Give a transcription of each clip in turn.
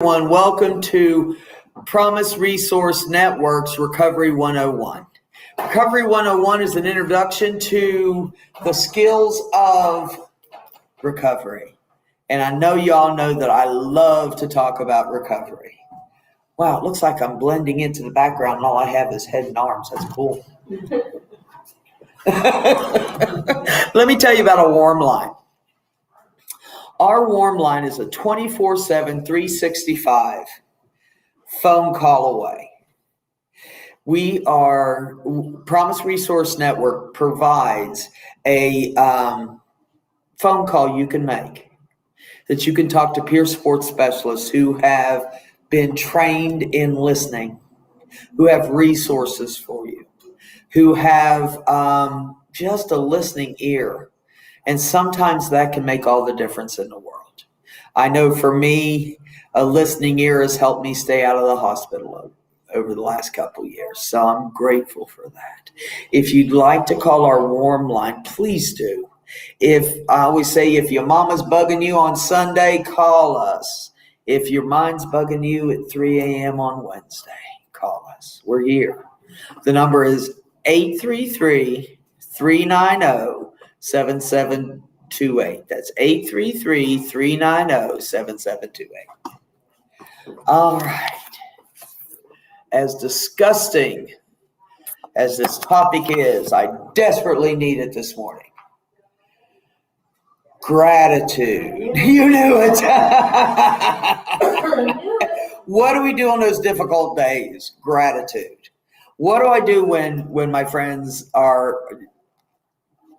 Everyone, welcome to Promise Resource Network's Recovery 101. Recovery 101 is an introduction to the skills of recovery. And I know y'all know that I love to talk about recovery. Wow, it looks like I'm blending into the background and all I have is head and arms. That's cool. Let me tell you about a warm line. Our warm line is a 24/7, 365 phone call away. Promise Resource Network provides a phone call you can make that you can talk to peer support specialists who have been trained in listening, who have resources for you, who have just a listening ear. And sometimes that can make all the difference in the world. I know for me, a listening ear has helped me stay out of the hospital over the last couple of years. So I'm grateful for that. If you'd like to call our warm line, please do. I always say, if your mama's bugging you on Sunday, call us. If your mind's bugging you at 3 a.m. on Wednesday, call us. We're here. The number is 833-390-7728. That's 833-390-7728. All right. As disgusting as this topic is, I desperately need it this morning. Gratitude. You knew it. What do we do on those difficult days? Gratitude. What do I do when my friends are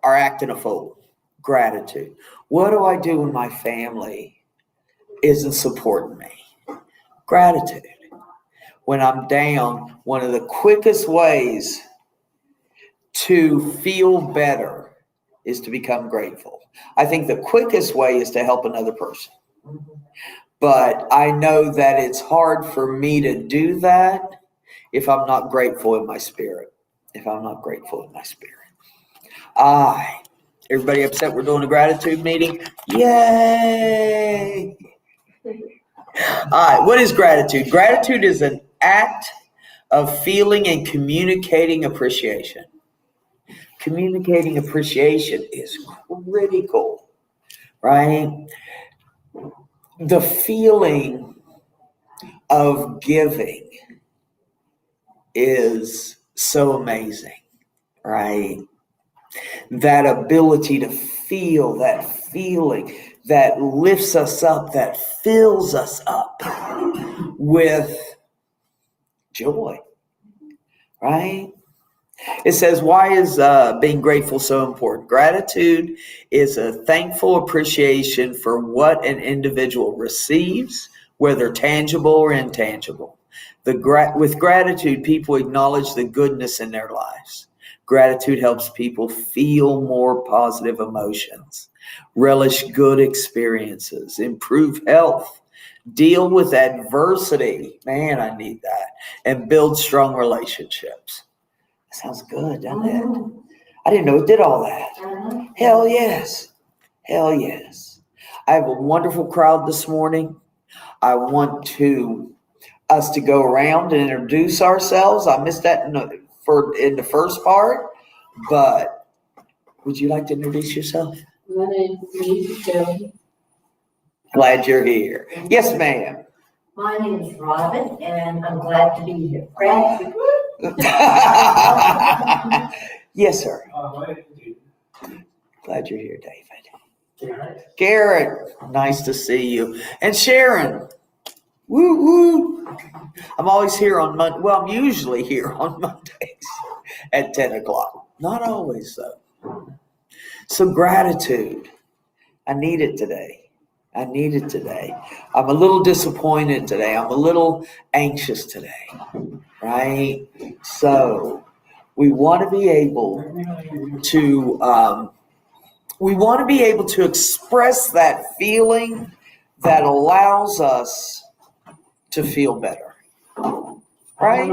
acting a fool? Gratitude. What do I do when my family isn't supporting me? Gratitude. When I'm down, one of the quickest ways to feel better is to become grateful. I think the quickest way is to help another person. But I know that it's hard for me to do that if I'm not grateful in my spirit. Everybody upset we're doing a gratitude meeting? Yay! All right, what is gratitude? Gratitude is an act of feeling and communicating appreciation. Communicating appreciation is critical, right? The feeling of giving is so amazing, right? That ability to feel, that feeling that lifts us up, that fills us up with joy, right? It says, why is being grateful so important? Gratitude is a thankful appreciation for what an individual receives, whether tangible or intangible. With gratitude, people acknowledge the goodness in their lives. Gratitude helps people feel more positive emotions, relish good experiences, improve health, deal with adversity. Man, I need that. And build strong relationships. That sounds good, doesn't it? I didn't know it did all that. Hell yes. Hell yes. I have a wonderful crowd this morning. I want us to go around and introduce ourselves. I missed that in the first part, but would you like to introduce yourself? My name is Joey. Glad you're here. Yes, ma'am. My name is Robin, and I'm glad to be here. Gratitude. Yes, sir. Glad you're here, David. Garrett, nice to see you. And Sharon. Woo woo. I'm always here on Monday. Well, I'm usually here on Mondays at 10 o'clock. Not always, though. So gratitude. I need it today. I'm a little disappointed today. I'm a little anxious today, right? So we want to be able to express that feeling that allows us to feel better. Right?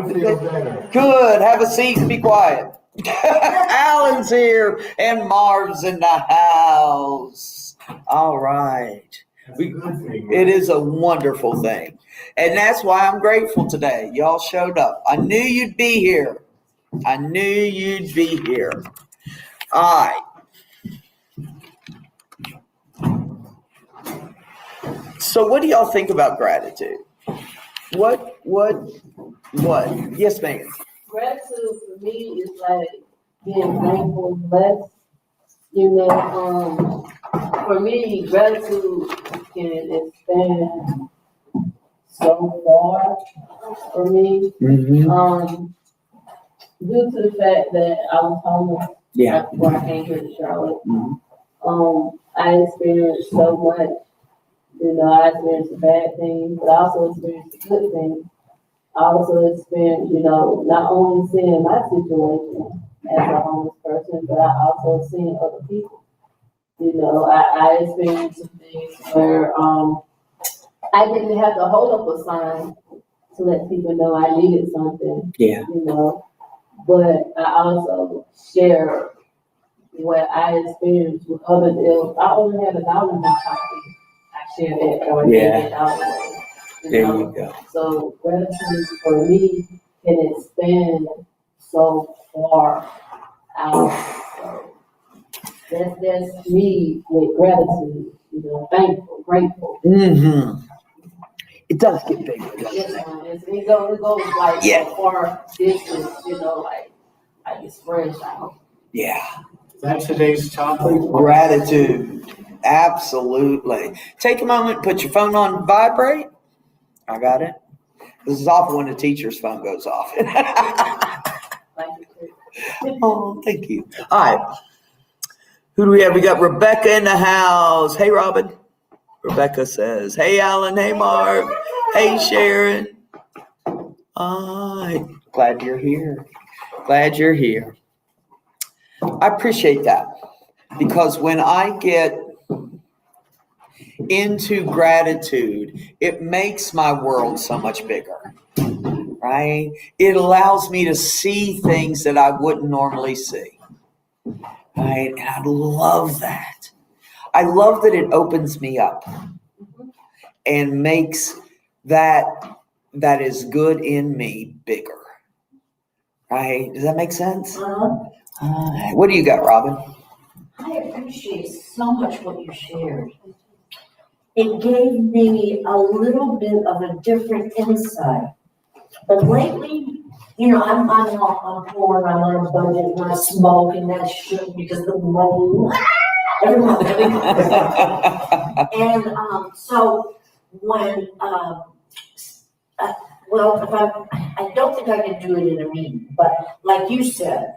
Good. Have a seat and be quiet. Alan's here and Marv's in the house. All right. It is a wonderful thing. And that's why I'm grateful today. Y'all showed up. I knew you'd be here. I knew you'd be here. All right. So what do y'all think about gratitude? What? Yes, ma'am. Gratitude for me is like being thankful and blessed. You know, for me, gratitude can expand so far for me. Mm-hmm. Due to the fact that I was homeless before I came here to Charlotte. Mm-hmm. I experienced so much. You know, I experienced the bad things, but I also experienced the good things. I also experienced, you know, not only seeing my situation as a homeless person, but I also seen other people. You know, I experienced some things where I didn't have to hold up a sign to let people know I needed something. Yeah. You know, but I also share what I experienced with others. I only had $1 in my pocket. I shared that or gave $1 away. There you go. So gratitude for me can expand so far out. So that's me with gratitude. You know, thankful, grateful. Mm-hmm. It does get bigger, doesn't Yes, it goes like so far distance. You know, like it spreads out. Yeah. Is that today's topic? Gratitude. Absolutely. Take a moment, put your phone on vibrate. I got it. This is often when the teacher's phone goes off. Oh, thank you. All right. Who do we have? We got Rebecca in the house. Hey, Robin. Rebecca says, hey, Alan. Hey, Mark. Hey, Sharon. All right. Glad you're here. Glad you're here. I appreciate that because when I get into gratitude, it makes my world so much bigger, right? It allows me to see things that I wouldn't normally see, right? And I love that. I love that it opens me up and makes that is good in me bigger, right? Does that make sense? What do you got, Robin? I appreciate so much what you shared. It gave me a little bit of a different insight. But lately, you know, I'm poor, I'm on a budget, and I smoke, and that shouldn't because the money, everyone. And so when, well, if I don't think I can do it in a meeting, but like you said,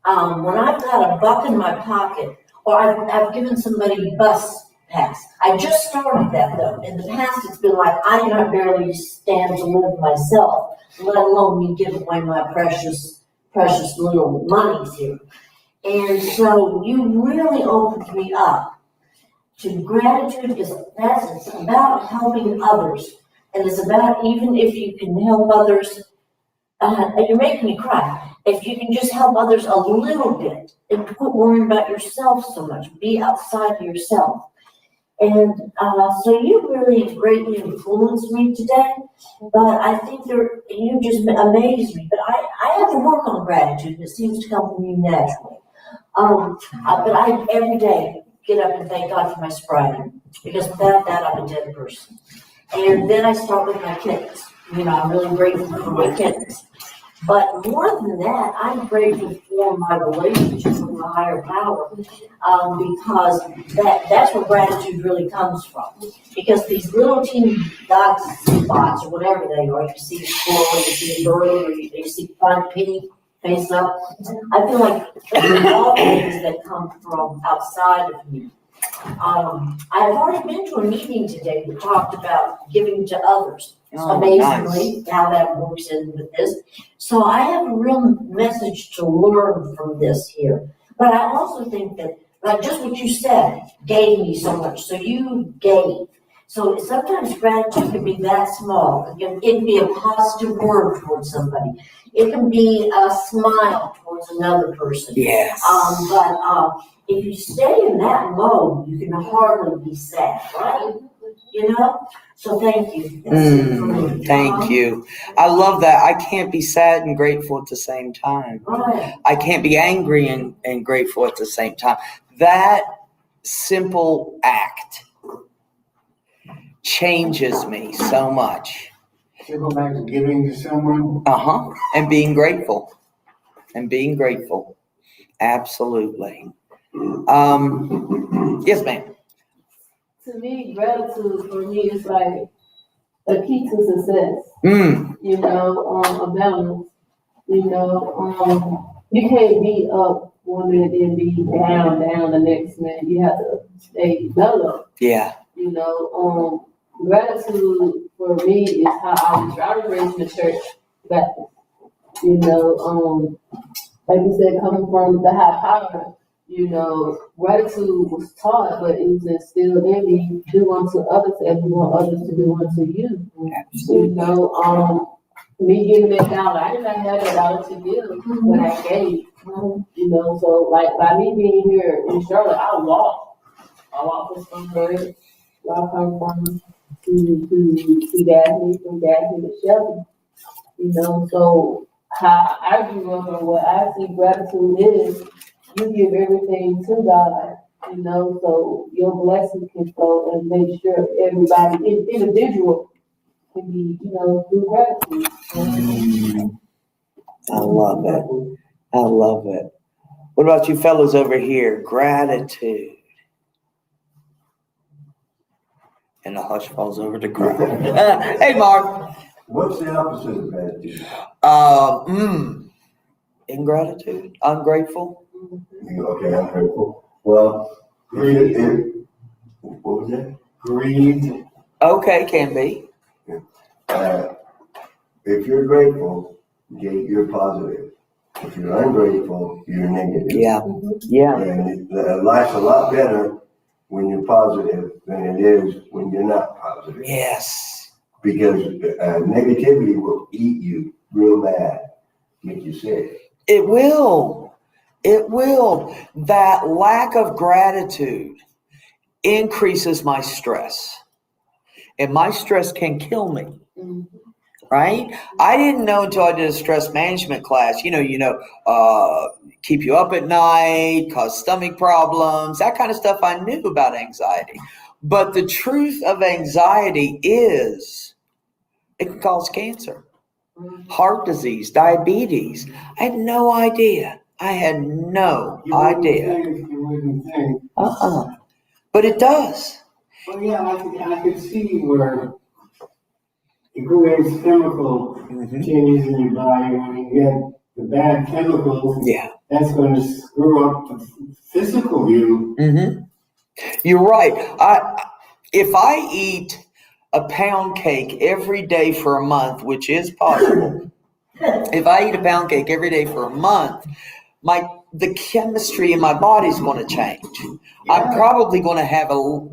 when I've got $1 in my pocket, or I've given somebody bus pass. I just started that though. In the past, it's been like I can barely stand to live myself, let alone me give away my precious little monies here. And so you really opened me up to gratitude. It's about helping others, and it's about even if you can help others. You're making me cry. If you can just help others a little bit and quit worrying about yourself so much, be outside of yourself. And so you really greatly influenced me today, but I think you just amazed me. But I have to work on gratitude, and it seems to come from you naturally. But I every day get up and thank God for my sobriety, because without that, I'm a dead person. And then I start with my kittens. You know, I'm really grateful for my kittens. But more than that, I'm grateful for my relationship with my higher power, because that's where gratitude really comes from. Because these little teeny dot spots, or whatever they are, you see a squirrel, you see a bird, or you see a pig face up, I feel like those are all things that come from outside of me. I've already been to a meeting today that talked about giving to others. Amazingly, nice. How that works in with this. So I have a real message to learn from this here. But I also think that, like just what you said, gave me so much. So you gave. So sometimes gratitude can be that small. It can be a positive word towards somebody. It can be a smile towards another person. Yes. But if you stay in that mode, you can hardly be sad, right? you know? So thank you. That's it for me. Thank you. I love that. I can't be sad and grateful at the same time. Right. I can't be angry and grateful at the same time. That simple act changes me so much. Simple act of giving to someone. And being grateful. Absolutely. Yes, ma'am. To me, gratitude for me is like a key to success. You know, a balance. You know, you can't be up one minute and be down the next minute. You have to stay mellow. Yeah. You know, gratitude for me is how I was raised in the church Baptist. You know, like you said, coming from the high power, you know, gratitude was taught, but it was instilled in me. Do unto others as you want others to do unto you. Absolutely. You know, me giving that dollar, I did not have a dollar to give, but I gave. You know, so like by me being here in Charlotte, I walk from Springfield, where I come from, to Gaffney, from Gaffney to Shelby. You know, so how I grew up and what I see gratitude is, you give everything to God, you know, so your blessing can flow and make sure everybody, individual, can be, you know, through gratitude. I love it. I love it. What about you fellas over here? Gratitude. And the hush falls over the crowd. Hey, Mark. What's the opposite of gratitude? Ingratitude. Ungrateful. Okay, I'm grateful. Well, what was that? Greed. Okay, can be. If you're grateful, you're positive. If you're ungrateful, you're negative. Yeah. And life's a lot better when you're positive than it is when you're not positive. Yes. Because negativity will eat you real bad, make you sick. It will. It will. That lack of gratitude increases my stress. And my stress can kill me. Right? I didn't know until I did a stress management class, keep you up at night, cause stomach problems, that kind of stuff I knew about anxiety. But the truth of anxiety is it can cause cancer, heart disease, diabetes. I had no idea. You wouldn't think. But it does. Well, yeah, I could see where it creates chemical changes in your body. When you get the bad chemicals, that's going to screw up the physical you. You're right. If I eat a pound cake every day for a month, which is possible, if I eat a pound cake every day for a month, the chemistry in my body is going to change. Yeah. I'm probably going to have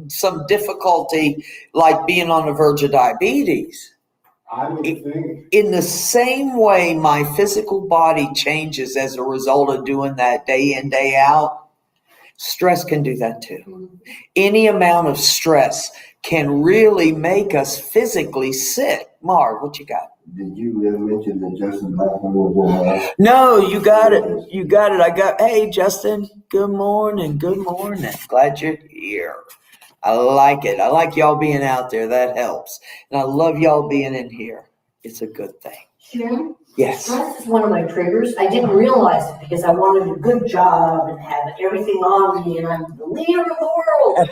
some difficulty, like being on the verge of diabetes. I would think. In the same way my physical body changes as a result of doing that day in, day out, stress can do that too. Any amount of stress can really make us physically sick. Mark, what you got? Did you mention that Justin Blackman was in? No, you got it. You got it. Hey, Justin, good morning. Good morning. Glad you're here. I like it. I like y'all being out there. That helps. And I love y'all being in here. It's a good thing. Sharon? Yes. Stress is one of my triggers. I didn't realize it because I wanted a good job and have everything on me and I'm the leader of the world.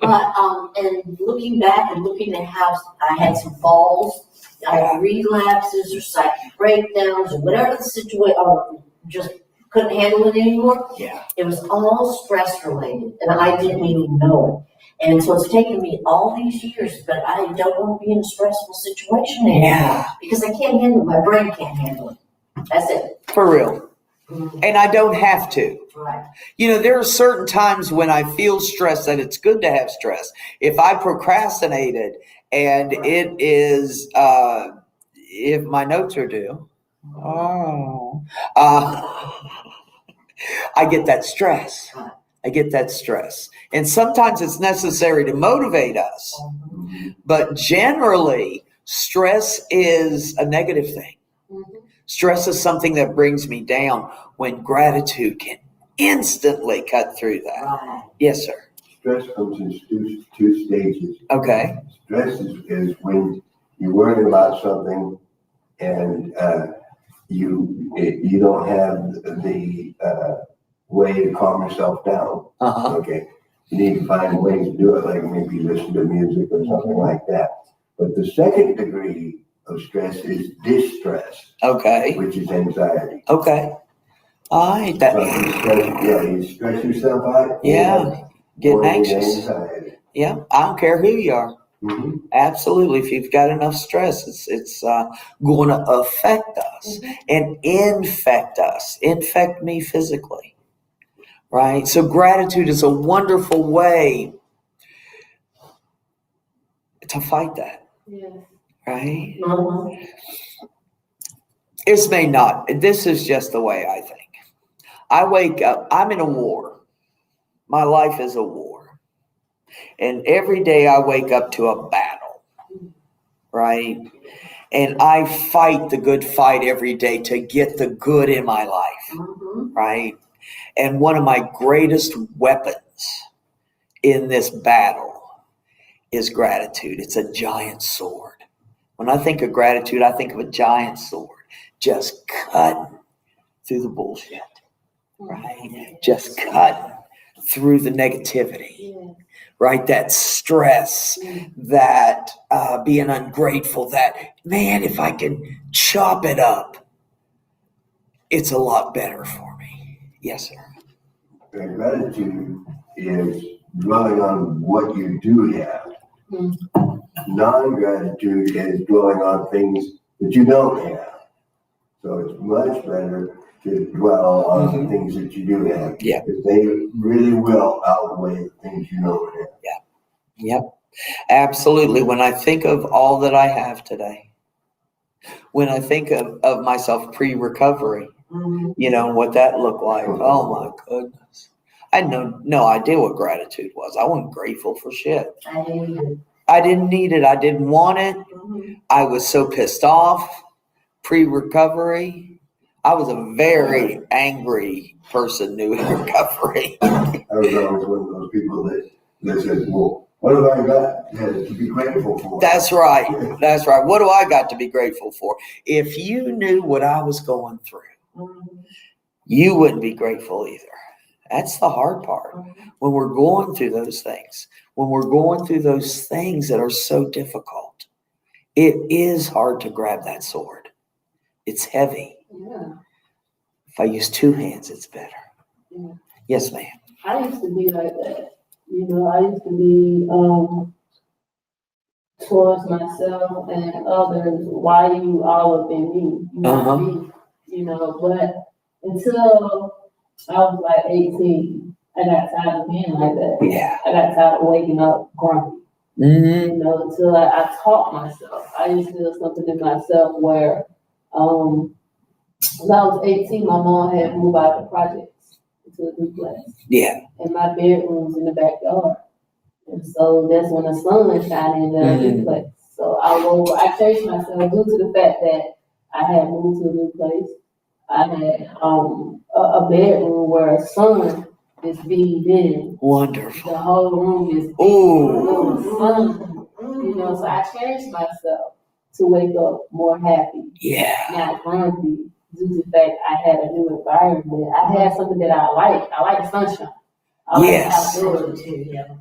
But and looking back and looking at how I had some falls, I had relapses or psychic breakdowns or whatever the situation, or just couldn't handle it anymore. Yeah. It was all stress related and I didn't even know it. And so it's taken me all these years, but I don't want to be in a stressful situation anymore because I can't handle it. My brain can't handle it. That's it. For real. And I don't have to. Right. There are certain times when I feel stressed that it's good to have stress. If I procrastinated and it is, if my notes are due, I get that stress. And sometimes it's necessary to motivate us. But generally, stress is a negative thing. Stress is something that brings me down, when gratitude can instantly cut through that. Right. Yes, sir. Stress comes in two stages. Okay. Stress is when you're worried about something and you don't have the way to calm yourself down. Uh-huh. Okay. You need to find ways to do it, like maybe listen to music or something like that. But the second degree of stress is distress, Okay. which is anxiety. Okay. All right. You stress yourself out. Yeah. Getting Or anxious. anxiety. Yeah. I don't care who you are. Mm-hmm. Absolutely. If you've got enough stress, it's going to affect us and infect me physically. Right. So gratitude is a wonderful way to fight that. Yes. Right. Mhm. This is just the way I think. I wake up, I'm in a war. My life is a war. And every day I wake up to a battle. Right. And I fight the good fight every day to get the good in my life. Mhm. Right. And one of my greatest weapons in this battle is gratitude. It's a giant sword. When I think of gratitude, I think of a giant sword just cutting through the bullshit, right? Just cutting through the negativity, right? That stress, that being ungrateful, that, man, if I can chop it up, it's a lot better for me. Yes, sir. And gratitude is dwelling on what you do have. Non-gratitude is dwelling on things that you don't have. So it's much better to dwell on the things that you do have. Yeah. Because they really will outweigh the things you don't have. Yep. Absolutely. When I think of all that I have today, when I think of myself pre-recovery, what that looked like. Oh my goodness. I had no idea what gratitude was. I wasn't grateful for shit. I didn't need it. I didn't want it. I was so pissed off. Pre-recovery, I was a very angry person new in recovery. I was always one of those people that says, well, what have I got to be grateful for? That's right. That's right. What do I got to be grateful for? If you knew what I was going through, you wouldn't be grateful either. That's the hard part. When we're going through those things, when we're going through those things that are so difficult, it is hard to grab that sword. It's heavy. Yeah. If I use two hands, it's better. Yeah. Yes, ma'am. I used to be like that. I used to be towards myself and others. Why you all up in me? Not me. But until I was like 18, I got tired of being like that. Yeah. I got tired of waking up grumpy. Until I taught myself. I instilled something in myself where when I was 18, my mom had moved out of the projects into a duplex. Yeah. And my bedroom's in the backyard. And so that's when the sun shined in the duplex. So I changed myself due to the fact that I had moved to a new place. I had a bedroom where sun is beamed in. Wonderful. The whole room is sun. So I changed myself to wake up more happy. Yeah. Not grumpy, due to the fact I had a new environment. I had something that I like. I like sunshine. I like outdoors.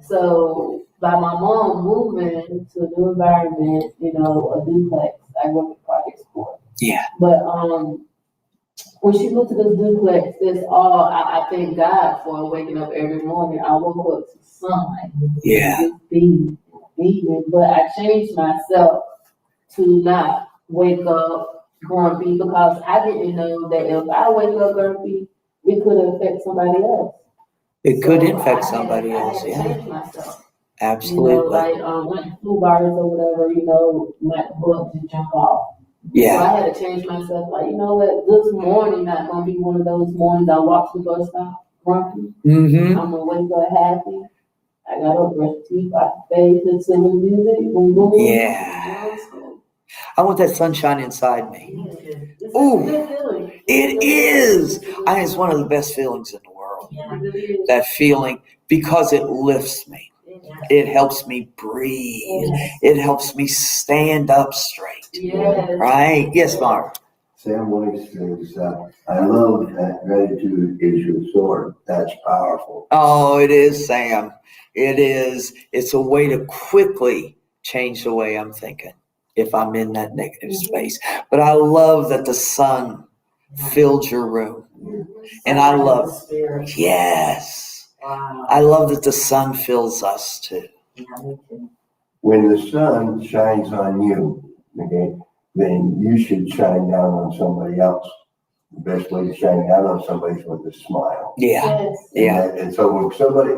So by my mom moving to a new environment, a duplex, I work at Project Sport. Yeah. But when she moved to this duplex, that's all I thank God for waking up every morning. I woke up to sunlight. Yeah. Beaming. But I changed myself to not wake up grumpy because I didn't know that if I wake up grumpy, it could affect somebody else. It could infect somebody else. I had to change myself. Absolutely. When flu virus or whatever, my butt just jump off. Yeah. So I had to change myself. This morning not gonna be one of those mornings I walk to the bus stop grumpy. I'm gonna wake up happy. I gotta brush teeth, I face into the music, boom, boom. Yeah. I want that sunshine inside me. It's Ooh. a good feeling. It is. It's one of the best feelings in the world. That feeling, because it lifts me. It helps me breathe. It helps me stand up straight. Right? Yes, Mark. Sam Williams says, I love that gratitude is your sword. That's powerful. Oh, it is, Sam. It is. It's a way to quickly change the way I'm thinking if I'm in that negative space. But I love that the sun filled your room. And I love, yes. Wow. I love that the sun fills us too. Yeah, me too. When the sun shines on you, okay, then you should shine down on somebody else. The best way to shine down on somebody is with a smile. Yeah. Yeah. And so when somebody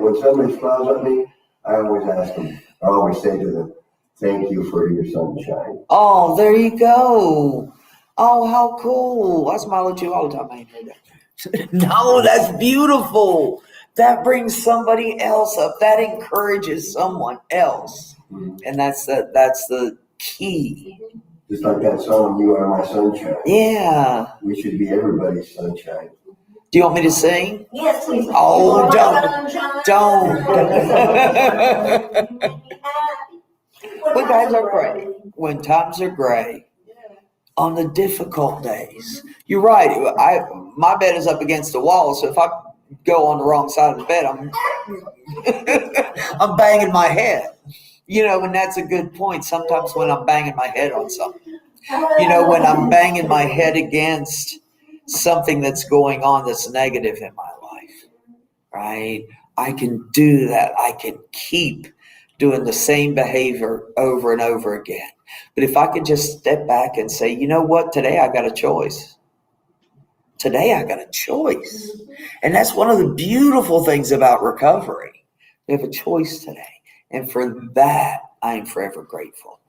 smiles at me, I always ask them, I always say to them, thank you for your sunshine. Oh, there you go. Oh, how cool. I smile at you all the time. I ain't heard that. No, that's beautiful. That brings somebody else up. That encourages someone else. And that's the key. Just like that song, You Are My Sunshine. Yeah. We should be everybody's sunshine. Do you want me to sing? Yes, please. Oh, don't. When times are gray. When times are gray. On the difficult days. You're right. My bed is up against the wall, so if I go on the wrong side of the bed, I'm banging my head. And that's a good point. Sometimes when I'm banging my head on something, when I'm banging my head against something that's going on that's negative in my life, right? I can do that. I can keep doing the same behavior over and over again. But if I could just step back and say, you know what? Today I got a choice. Today I got a choice. And that's one of the beautiful things about recovery. We have a choice today. And for that, I am forever grateful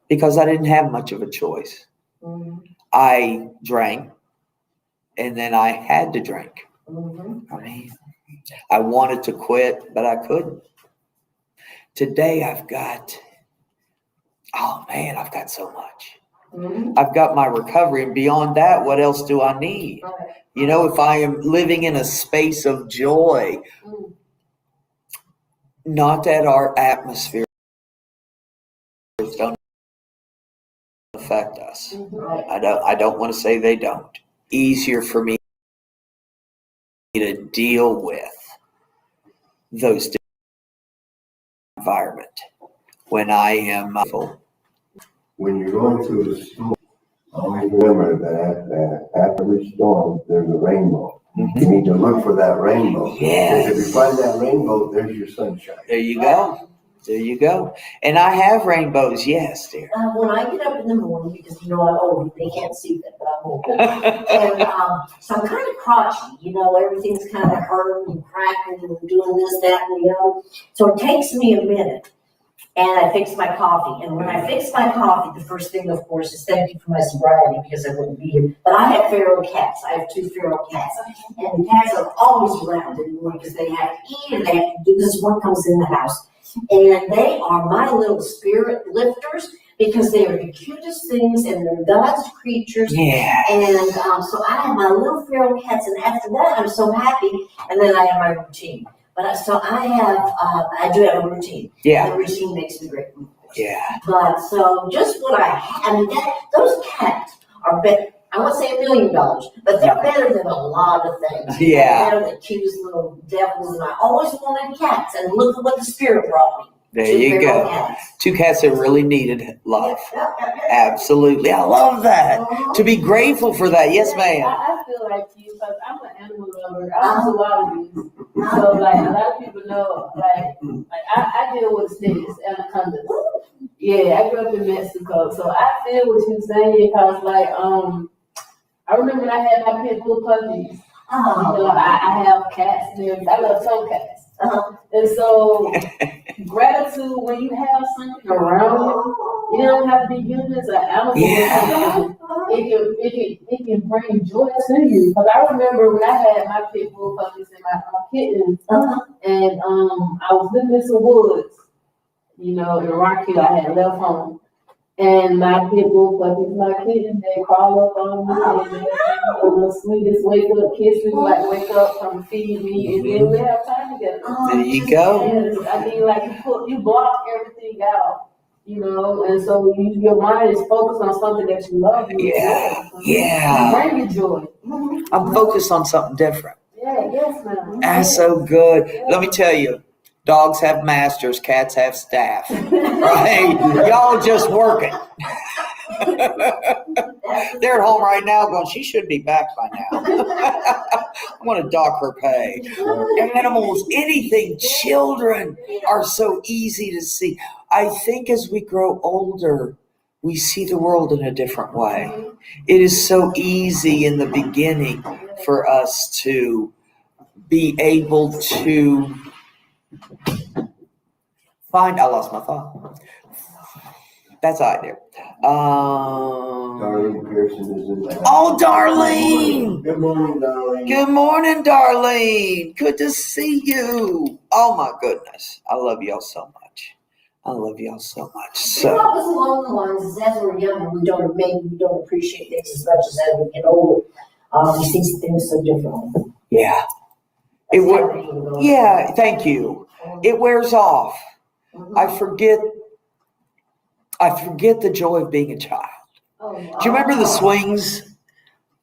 because I didn't have much of a choice. I drank and then I had to drink. I wanted to quit, but I couldn't. Today I've got so much. I've got my recovery, and beyond that, what else do I need? If I am living in a space of joy, not that our atmosphere don't affect us. I don't want to say they don't. Easier for me to deal with those environment when I am When you're going through a storm, always remember that after every storm, there's a rainbow. You need to look for that rainbow. Yes. Because if you find that rainbow, there's your sunshine. There you go. There you go. And I have rainbows, yes, dear. When I get up in the morning, because I'm old, they can't see that, but I'm old. And so I'm kind of crotchety, everything's kind of hurting and cracking and doing this, that, and the other. So it takes me a minute. And I fix my coffee. And when I fix my coffee, the first thing, of course, is thank you for my sobriety because I wouldn't be here. But I have feral cats. I have 2 feral cats. And the cats are always around in the morning because they have to eat and they have to do this. One comes in the house. And they are my little spirit lifters because they are the cutest things and they're God's creatures. Yeah. And so I have my little feral cats. And after that, I'm so happy. And then I have my routine. But so I do have a routine. Yeah. The routine makes me grateful. Yeah. But so just what those cats are better. I won't say $1 million, but they're better than a lot of things. Yeah. They're the cutest little devils, and I always wanted cats. And look at what the Spirit brought me. There you go. Cats. 2 cats that really needed love. Yeah. Absolutely. I love that. To be grateful for that. Yes, ma'am. I feel like you, because I'm an animal lover. I do a lot of these. So, a lot of people know, I deal with snakes, anacondas. Yeah, I grew up in Mexico, so I feel what you're saying, because, I remember when I had my pit bull puppies. I have cats and everything. I love toe cats. And so, gratitude when you have something around you don't have to be humans or animals. Yeah. It can bring joy to you. Because I remember when I had my pit bull puppies and my kittens. And I was living in some woods, in Rock Hill. I had left home. And my pit bull puppies, my kittens, they crawl up on me and they the sweetest wake up kisses, like wake up, come feed me, and then we have time together. There you go. Yes, I mean, like you block everything out, and so your mind is focused on something that you love. Yeah. You bring you joy. I'm focused on something different. Yeah, yes, ma'am. That's so good. Let me tell you, dogs have masters, cats have staff. Right? Y'all just working. They're at home right now going, she should be back by now. I'm going to dock her pay. Animals, anything, children are so easy to see. I think as we grow older, we see the world in a different way. It is so easy in the beginning for us to be able to find, I lost my thought. That's all right there. Darlene Pearson is in the house. Oh, Darlene! Good morning, Darlene. Good morning, Darlene. Good to see you. Oh, my goodness. I love y'all so much. I love y'all so much. So, us alone ones, as we're younger, we don't appreciate things as much as we get older. We see things so differently. Yeah. Yeah, thank you. It wears off. I forget the joy of being a child. Do you remember the swings?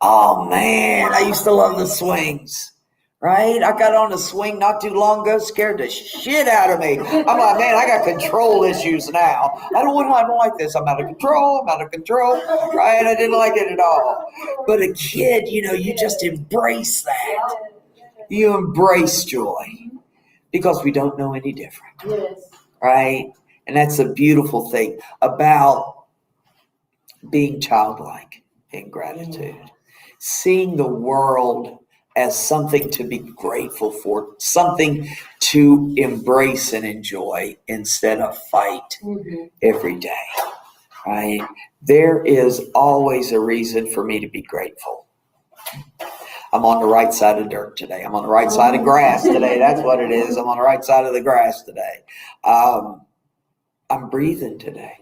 Oh man, I used to love the swings. Right? I got on a swing not too long ago, scared the shit out of me. I'm like, man, I got control issues now. I don't like this. I'm out of control. Right? I didn't like it at all. But a kid, you just embrace that. You embrace joy because we don't know any different. Yes. Right? And that's a beautiful thing about being childlike in gratitude. Seeing the world as something to be grateful for, something to embrace and enjoy instead of fight every day. Right? There is always a reason for me to be grateful. I'm on the right side of dirt today. I'm on the right side of grass today. That's what it is. I'm on the right side of the grass today. I'm breathing today.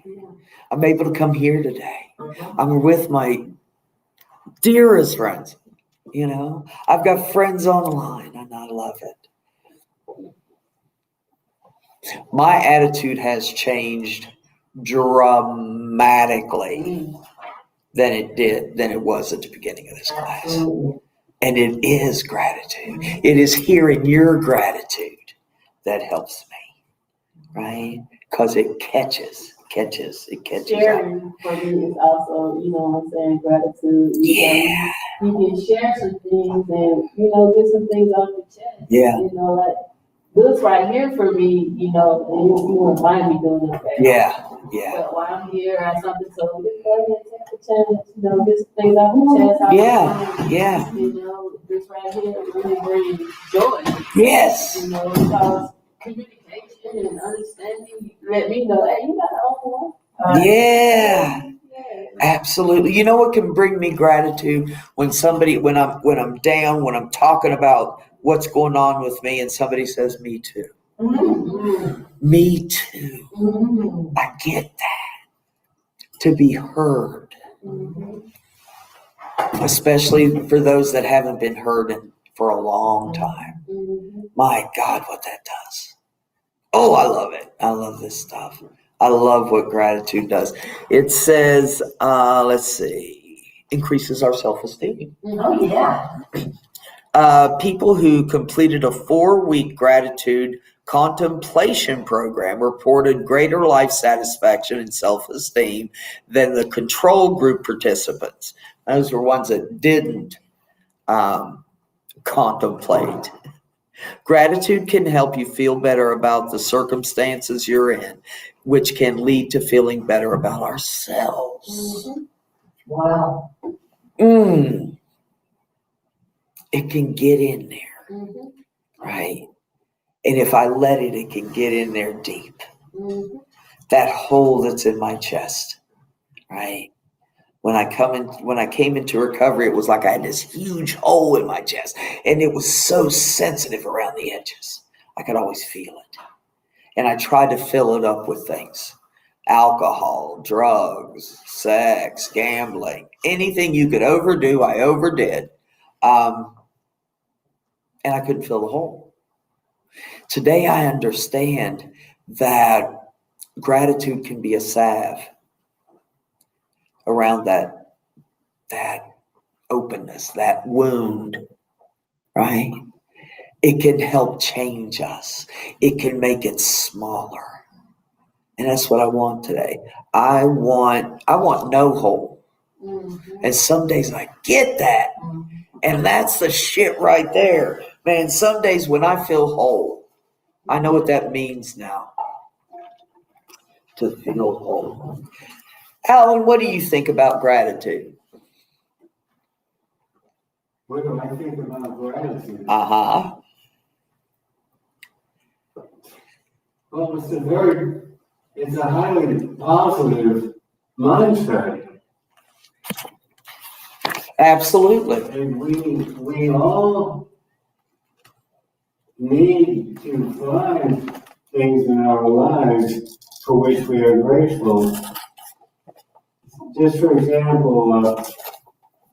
I'm able to come here today. I'm with my dearest friends. I've got friends on the line, and I love it. My attitude has changed dramatically than it was at the beginning of this class. And it is gratitude. It is hearing your gratitude that helps me, right? Because it catches. Sharing for me is also, gratitude. Yeah. You can share some things and, get some things off your chest. Yeah. Like this right here for me, and you won't mind me doing it. Yeah. But while I'm here, I have something to just go ahead and take the chance, get some things off your chest. Yeah. This right here really brings joy. Yes. Because communication and understanding, let me know, hey, you're not the only one. Yeah. Absolutely. You know what can bring me gratitude? When I'm down, when I'm talking about what's going on with me and somebody says, me too. Me too. I get that. To be heard. Especially for those that haven't been heard for a long time. My God, what that does. Oh, I love it. I love this stuff. I love what gratitude does. It says, increases our self-esteem. Oh, yeah. People who completed a 4-week gratitude contemplation program reported greater life satisfaction and self-esteem than the control group participants. Those were ones that didn't contemplate. Gratitude can help you feel better about the circumstances you're in, which can lead to feeling better about ourselves. Wow. It can get in there, right? And if I let it, it can get in there deep. That hole that's in my chest, right? When I came into recovery, it was like I had this huge hole in my chest, and it was so sensitive around the edges. I could always feel it. And I tried to fill it up with things: alcohol, drugs, sex, gambling, anything you could overdo, I overdid. And I couldn't fill the hole. Today, I understand that gratitude can be a salve around that openness, that wound, right? It can help change us. It can make it smaller. And that's what I want today. I want no hole. And some days I get that. And that's the shit right there. Man, some days when I feel whole, I know what that means now. To feel whole. Alan, what do you think about gratitude? What do I think about gratitude? Uh-huh. Well, it's a highly positive mindset. Absolutely. And we all need to find things in our lives for which we are grateful. Just for example,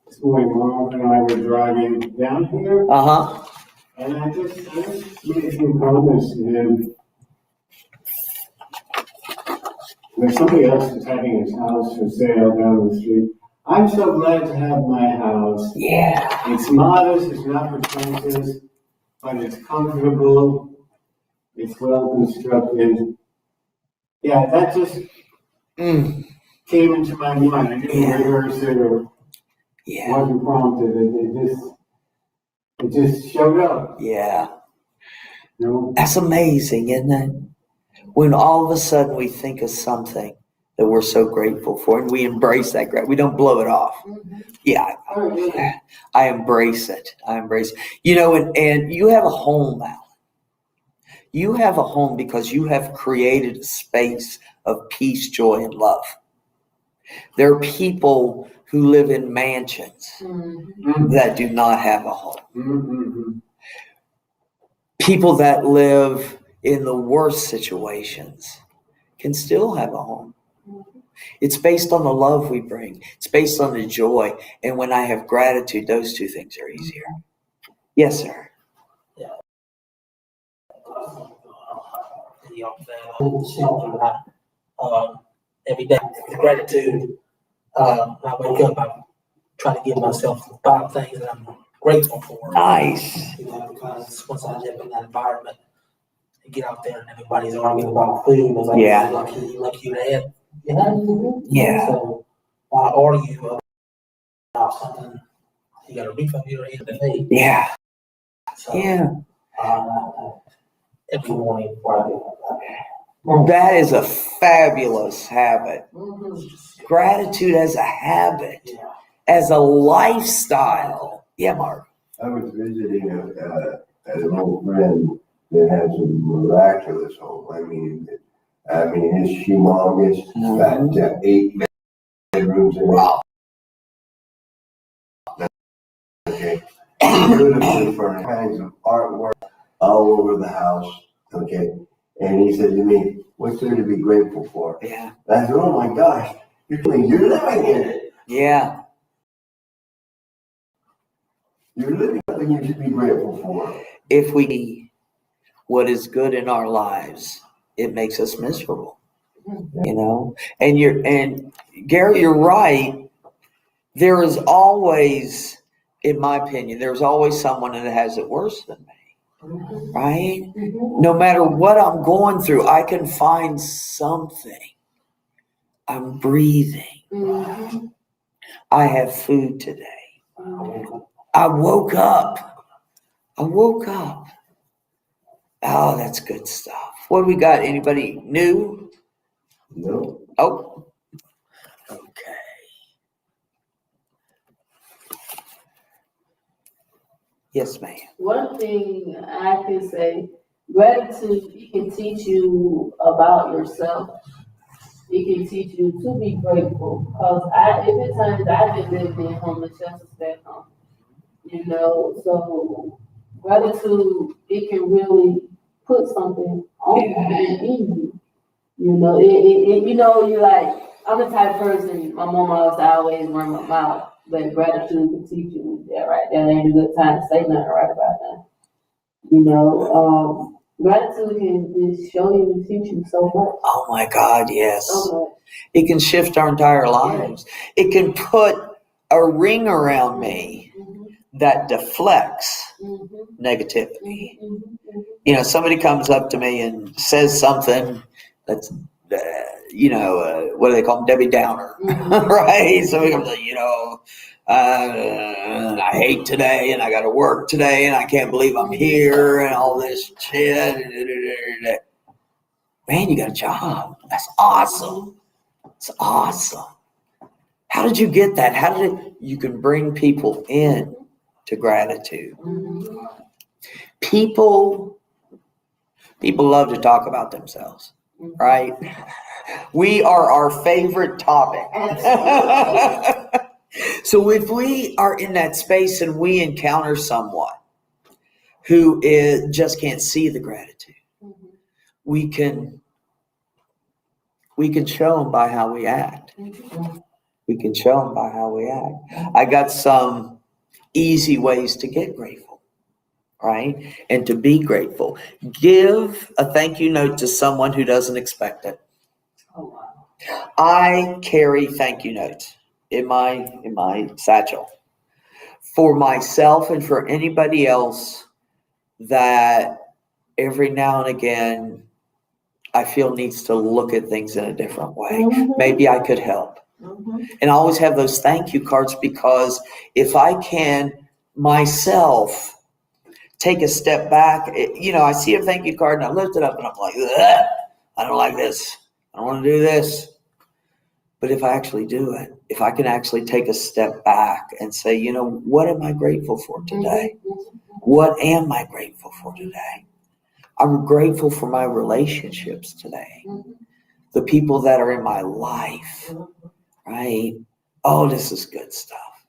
this morning, Mark and I were driving down here, Uh-huh. and I just made a few comments to him. There's somebody else who's having his house for sale down the street. I'm so glad to have my house. Yeah. It's modest, it's not pretentious, but it's comfortable, it's well constructed. Yeah, that just came into my mind. I didn't rehearse it or wasn't prompted. It just showed up. Yeah. You know? That's amazing, isn't it? When all of a sudden we think of something that we're so grateful for and we embrace that gratitude. We don't blow it off. Yeah. I embrace it. You know, and you have a home, Alan. You have a home because you have created a space of peace, joy, and love. There are people who live in mansions that do not have a home. People that live in the worst situations can still have a home. It's based on the love we bring. It's based on the joy. And when I have gratitude, those two things are easier. Yes, sir. Every day, with gratitude. When I wake up, I try to give myself 5 things that I'm grateful for. Nice. You know, because once I live in that environment, and get out there and everybody's arguing about food, it's like, Yeah. lucky you had. You know? Yeah. So why argue about something you got a refund you don't even need? Yeah. So, Yeah. every morning before I get up. That is a fabulous habit. Gratitude as a habit, as a lifestyle. Yeah, Mark. I was visiting an old friend that has a miraculous home. I mean, it's humongous. It's got 8 bedrooms in it. Wow. Okay. Beautifully furnished, kinds of artwork all over the house. Okay. And he said to me, "What's there to be grateful for?" Yeah. I said, "Oh my gosh, you're living in it. Yeah. You're living something you should be grateful for." If we see what is good in our lives, it makes us miserable. You know? And Gary, you're right. There is always, in my opinion, there's always someone that has it worse than me. Right? No matter what I'm going through, I can find something. I'm breathing. I have food today. I woke up. Oh, that's good stuff. What do we got? Anybody new? No. Oh, okay. Yes, ma'am. One thing I can say, gratitude, it can teach you about yourself. it can teach you to be grateful. Cause every times I've been living in homeless shelters back home, you know, so gratitude, it can really put something on you, in you. You know, you know, you're like, I'm the type of person, my mama used to always run my mouth, but gratitude can teach you that right there ain't a good time to say nothing right about that. You know, gratitude can just show you and teach you so much. Oh my God, yes. So much. It can shift our entire lives. It can put a ring around me that deflects negativity. You know, somebody comes up to me and says something that's, what do they call them? Debbie Downer, right? Somebody comes like, I hate today and I got to work today and I can't believe I'm here and all this shit. Man, you got a job. That's awesome. It's awesome. How did you get that? You can bring people in to gratitude. People love to talk about themselves, right? We are our favorite topic. So if we are in that space and we encounter someone who just can't see the gratitude, we can show them by how we act. We can show them by how we act. I got some easy ways to get grateful, right? And to be grateful. Give a thank you note to someone who doesn't expect it. I carry thank you notes in my satchel for myself and for anybody else that every now and again I feel needs to look at things in a different way. Maybe I could help. And I always have those thank you cards because if I can myself take a step back, I see a thank you card and I lift it up and I'm like, ugh, I don't like this. I don't want to do this. But if I actually do it, if I can actually take a step back and say, what am I grateful for today? What am I grateful for today? I'm grateful for my relationships today. The people that are in my life, right? Oh, this is good stuff.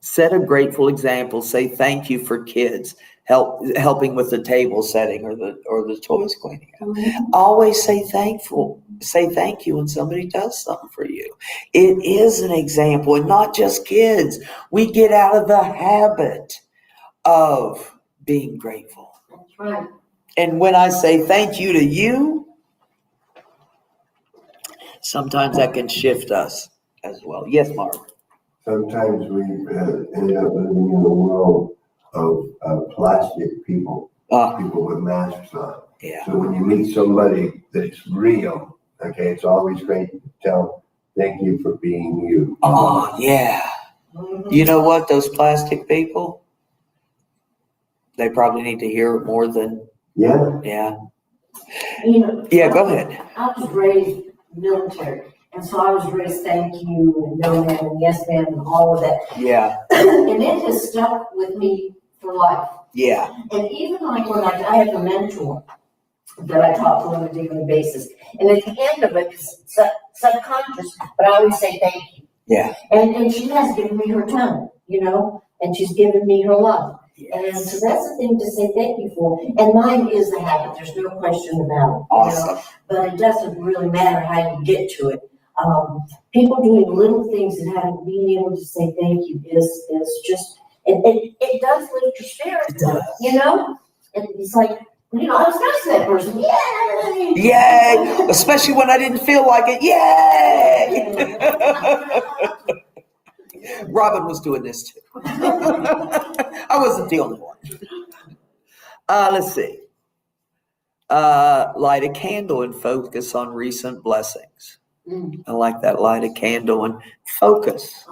Set a grateful example. Say thank you for kids helping with the table setting or the toys cleaning up. Always say thankful. Say thank you when somebody does something for you. It is an example, and not just kids. We get out of the habit of being grateful. That's right. And when I say thank you to you, sometimes that can shift us as well. Yes, Mark. Sometimes we end up living in a world of plastic people, people with masks on. Yeah. So when you meet somebody that's real, okay, it's always great to tell, thank you for being you. Oh, yeah. You know what? Those plastic people, they probably need to hear it more than. Yeah. Yeah. Yeah, go ahead. I was raised military. And so I was raised thank you and no ma'am and yes ma'am and all of that. Yeah. And it has stuck with me for life. Yeah. And even like when I have a mentor that I talk to on a daily basis. And at the end of it, it's subconscious, but I always say thank you. Yeah. And she has given me her time, and she's given me her love. Yes. And so that's the thing to say thank you for. And mine is a habit. There's no question about it. Awesome. But it doesn't really matter how you get to it. People doing little things and being able to say thank you is just, it does lift your spirit. It does. And it's like, I was nice to that person. Yay! Yay! Especially when I didn't feel like it. Yay! Robin was doing this too. I wasn't the only one. Let's see. Light a candle and focus on recent blessings. I like that. Light a candle and focus.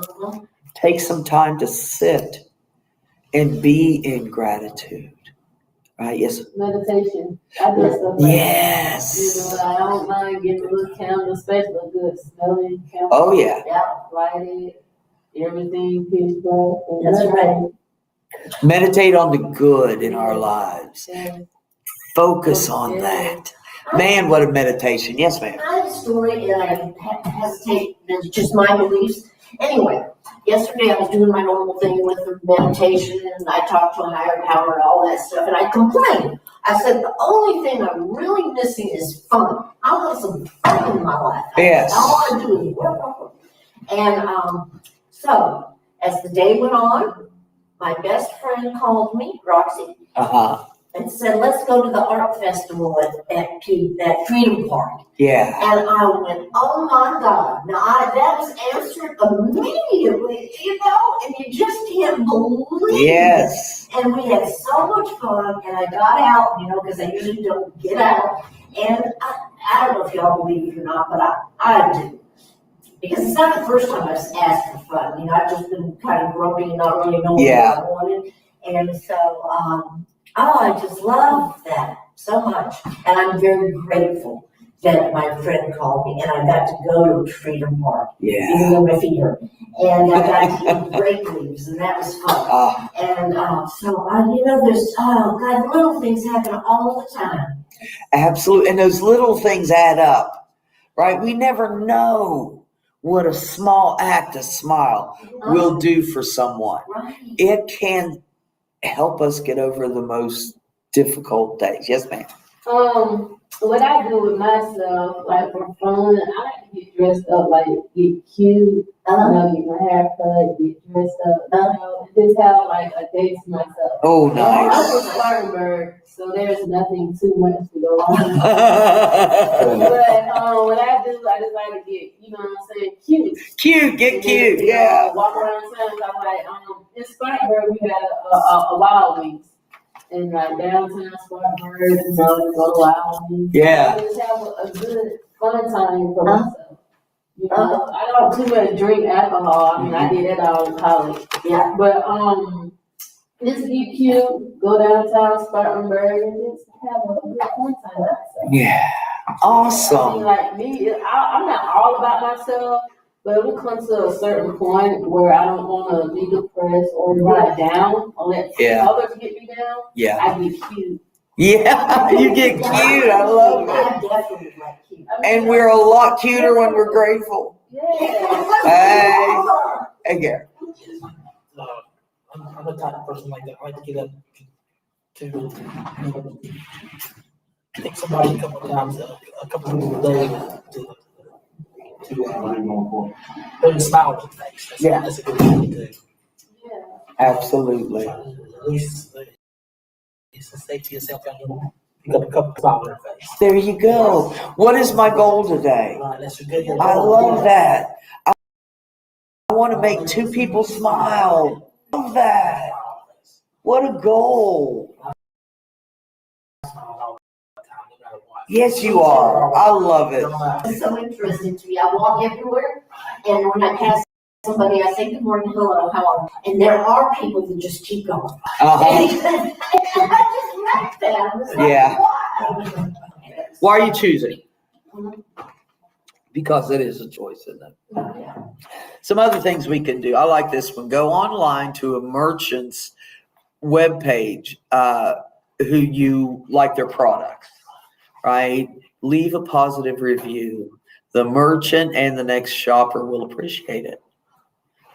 Take some time to sit and be in gratitude. Right? Yes. Meditation. I do stuff like yes. that. I don't mind getting a little candle, especially a good smelling candle. Oh yeah. Light it. Everything pitch black. That's right. Meditate on the good in our lives. Focus on that. Man, what a meditation. Yes, ma'am. I have a story, and I hesitate, it's just my beliefs. Anyway, yesterday I was doing my normal thing with the meditation, and I talked to a higher power and all that stuff, and I complained. I said, the only thing I'm really missing is fun. I want some fun in my life. Yes. All I want to do is work. And so, as the day went on, my best friend called me, Roxy, and said, let's go to the art festival at Freedom Park. Yeah. And I went, oh my God. Now, that was answered immediately, and you just can't believe Yes. it. And we had so much fun, and I got out, because I usually don't get out. And I don't know if y'all believe it or not, but I do. Because it's not the first time I've asked for fun. I've just been kind of grumpy and not really knowing what I wanted. And so, I just love that so much. And I'm very grateful that my friend called me and I got to go to Freedom Park. Yeah. Even though my feet hurt. And I got to eat grape leaves, and that was fun. And so, there's, God, little things happen all the time. Absolutely. And those little things add up, right? We never know what a small act, a smile, will do for someone. Right. It can help us get over the most difficult days. Yes, ma'am. What I do with myself, like for fun, I like to get dressed up, like get cute, get my hair cut, get dressed up, and just have like a day to myself. Oh, I'm nice. from Spartanburg, so there's nothing too much to go on. But what I do, I just like to get, cute. Cute, get cute, yeah. Walk around town. I'm like, in Spartanburg, we had a Wild Wings. And like downtown Spartanburg, go to Wild Wings. Yeah. I just have a good fun time for myself. I don't too much drink alcohol. I mean, I did that all in college. Yeah. But just be cute, go downtown Spartanburg, and just have a good fun time myself. Yeah. Awesome. I mean, like me, I'm not all about myself, but it will come to a certain point where I don't want to be depressed or get down or let others get me down. Yeah. I get cute. Yeah, you get cute. I love it. I definitely like cute. And we're a lot cuter when we're grateful. Yeah. Hey, Gary. I'm the type of person like that. I like to get up to take somebody a couple times, a couple of days to put a smile on the face. That's a good thing to do. Yeah. Absolutely. At least it's to say to yourself, pick up a couple of smiles on your face. There you go. What is my goal today? That's a good. I love that. I want to make two people smile. Love that. What a goal. Yes, you are. I love it. It's so interesting to me. I walk everywhere, and when I pass somebody, I say, good morning, hello, how are you? And there are people that just keep going. I just like that. It's like, Yeah. why? Why are you choosing? Because it is a choice, isn't it? Some other things we can do. I like this one. Go online to a merchant's webpage who you like their products, right? Leave a positive review. The merchant and the next shopper will appreciate it.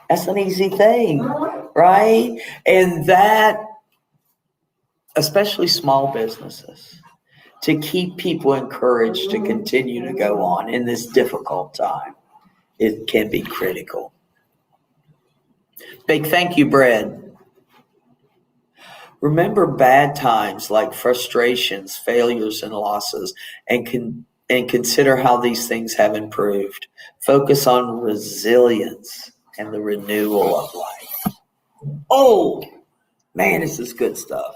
That's an easy thing, right? And that, especially small businesses, to keep people encouraged to continue to go on in this difficult time, it can be critical. Big thank you, Brad. Remember bad times like frustrations, failures, and losses, and consider how these things have improved. Focus on resilience and the renewal of life. Oh, man, this is good stuff.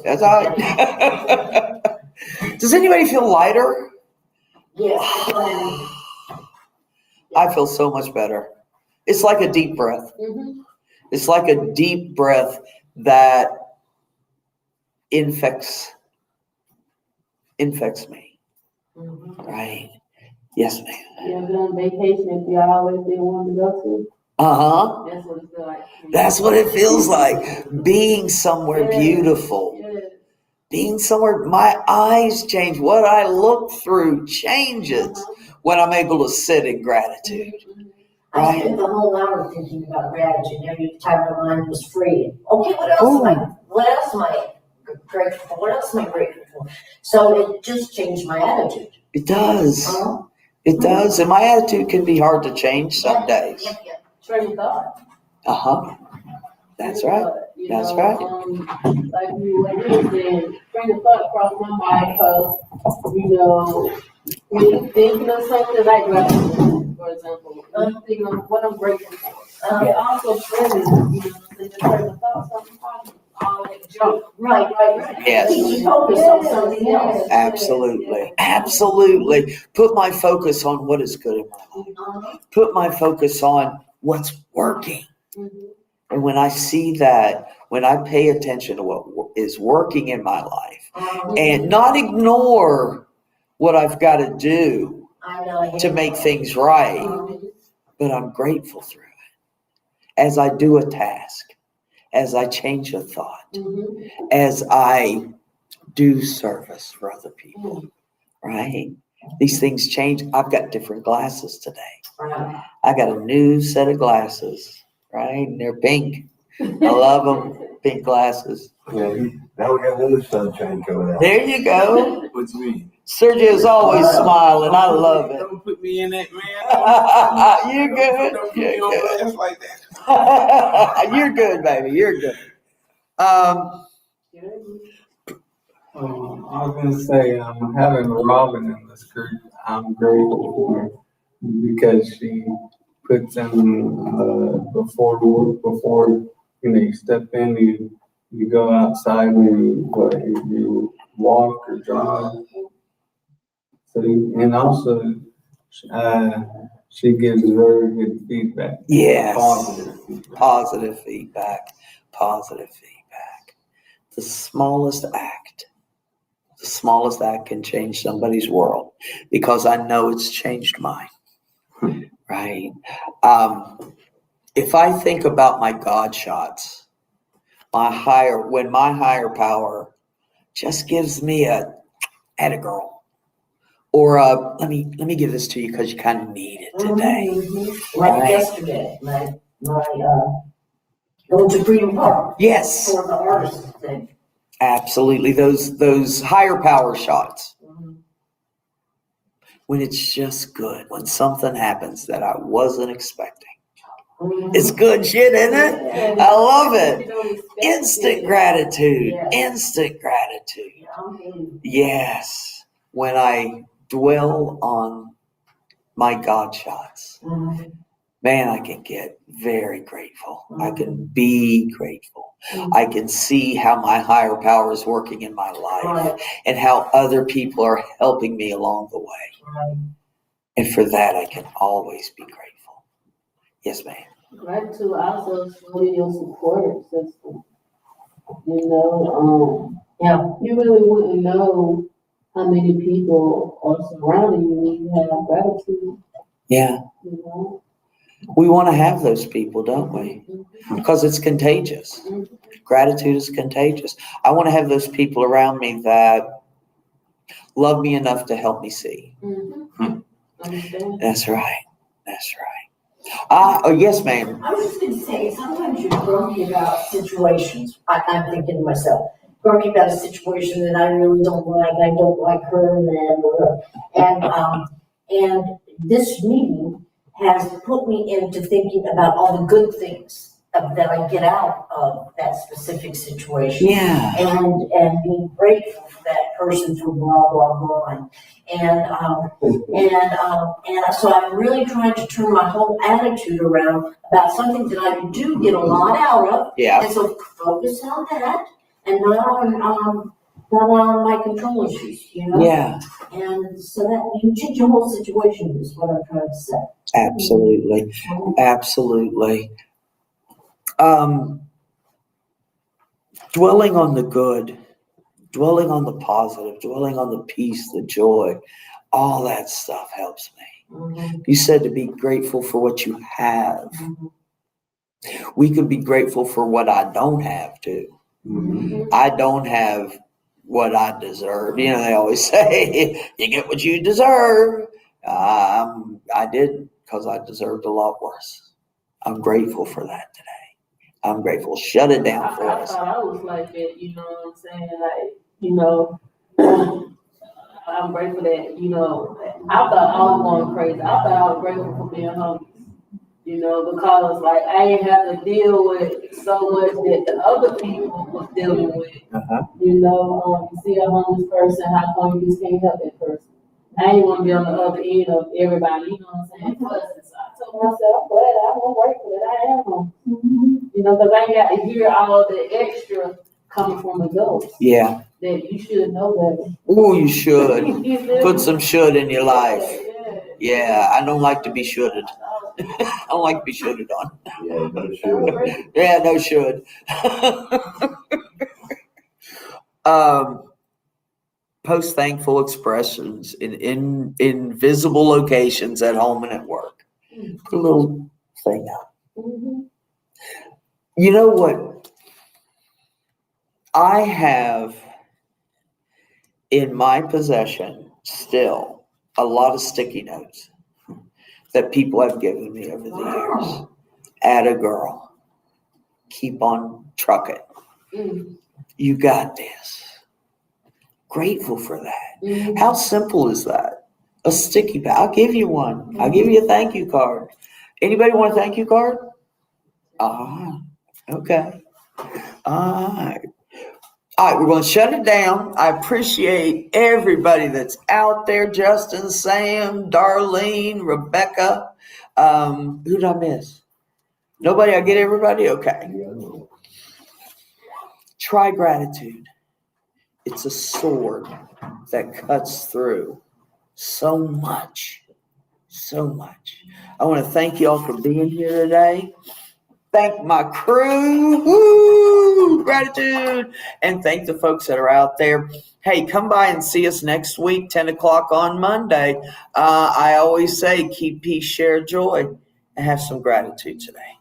That's all right. Does anybody feel lighter? Yes. I feel so much better. It's like a deep breath. Mm-hmm. It's like a deep breath that infects me. Right? Yes, ma'am. You ever been on vacation if you always didn't want to go to? Uh-huh. That's what it feels like. That's what it feels like. Being somewhere beautiful. Yeah. being somewhere, my eyes change. What I look through changes when I'm able to sit in gratitude. I spent the whole hour thinking about gratitude every time my mind was free. Okay, what else am I grateful for? What else am I grateful for? So it just changed my attitude. It does. It does. And my attitude can be hard to change some days. Yeah. Train of thought. That's right. You That's know, right. Like you were saying, train of thought crossed my mind because, you know, when you're thinking of something like gratitude, for example, I'm thinking of what I'm grateful for. It also triggers, you know, the train of thought sometimes. Right. Yes. You focus on something else. Absolutely. Absolutely. Put my focus on what is good in my life. Put my focus on what's working. And when I see that, when I pay attention to what is working in my life and not ignore what I've got to do to make things right, but I'm grateful through it. As I do a task, as I change a thought, as I do service for other people, right? These things change. I've got different glasses today. I got a new set of glasses, right? And they're pink. I love them, pink glasses. Yeah, now we got another sunshine coming out. There you go. What you mean? Sergio's always smiling. I love it. Don't put me in that, man. You're good. Don't put me on blast like that. You're good, baby. You're good. I was gonna say, having Robin in this group, I'm grateful for because she puts in before you step in, you go outside and you walk or drive. So and also she gives very good feedback. Yes. Positive feedback. Positive feedback. The smallest act can change somebody's world because I know it's changed mine. Right? If I think about my God shots, when my higher power just gives me a girl, or let me give this to you because you kind of need it today. Like yesterday, my going to Freedom Park. Yes. For the artist thing. Absolutely. Those higher power shots. When it's just good, when something happens that I wasn't expecting. It's good shit, isn't it? I love it. Instant gratitude. Instant gratitude. Yes. When I dwell on my God shots, man, I can get very grateful. I can be grateful. I can see how my higher power is working in my life and how other people are helping me along the way. And for that, I can always be grateful. Yes, ma'am. Gratitude also shows your support system. You know, you really wouldn't know how many people are surrounding you when you have gratitude. Yeah. You know? We want to have those people, don't we? Because it's contagious. Gratitude is contagious. I want to have those people around me that love me enough to help me see. That's right. That's right. Oh, yes, ma'am. I was just going to say, sometimes you're grumpy about situations. I'm thinking to myself, grumpy about a situation that I really don't like. I don't like her, and this meeting has put me into thinking about all the good things that I get out of that specific situation. Yeah. And being grateful for that person through blah, blah, blah. And so I'm really trying to turn my whole attitude around about something that I do get a lot out of. Yeah. And so focus on that and not on my control issues, you know? Yeah. And so that you change your whole situation is what I'm trying to say. Absolutely. Absolutely. Dwelling on the good, dwelling on the positive, dwelling on the peace, the joy, all that stuff helps me. You said to be grateful for what you have. We could be grateful for what I don't have too. I don't have what I deserve. You know, they always say, you get what you deserve. I didn't, because I deserved a lot worse. I'm grateful for that today. I'm grateful. Shut it down for I us. thought I was like that, you know what I'm saying? I'm grateful that, I thought I was going crazy. I thought I was grateful for being homeless, because like I didn't have to deal with so much that the other people was dealing with. You see a homeless person, how come you just can't help that person? I ain't want to be on the other end of everybody, you know what I'm saying? Fussing. So I told myself, I'm glad I'm grateful that I am homeless. Because I ain't got to hear all the extra coming from adults. Yeah. That you should know better. Oh, you should. Put some should in your life. Yeah, I don't like to be shoulded. I don't like to be shoulded on. Yeah, no should. Yeah, no should. Post thankful expressions in visible locations at home and at work. Put a little thing up. You know what? I have in my possession still a lot of sticky notes that people have given me over the years. Atta girl. Keep on trucking. You got this. Grateful for that. How simple is that? A sticky pad. I'll give you one. I'll give you a thank you card. Anybody want a thank you card? Okay. All right. All right, we're going to shut it down. I appreciate everybody that's out there. Justin, Sam, Darlene, Rebecca. Who did I miss? Nobody? I get everybody? Okay. Try gratitude. It's a sword that cuts through so much. So much. I want to thank you all for being here today. Thank my crew. Woo! Gratitude. And thank the folks that are out there. Hey, come by and see us next week, 10 o'clock on Monday. I always say, keep peace, share joy, and have some gratitude today.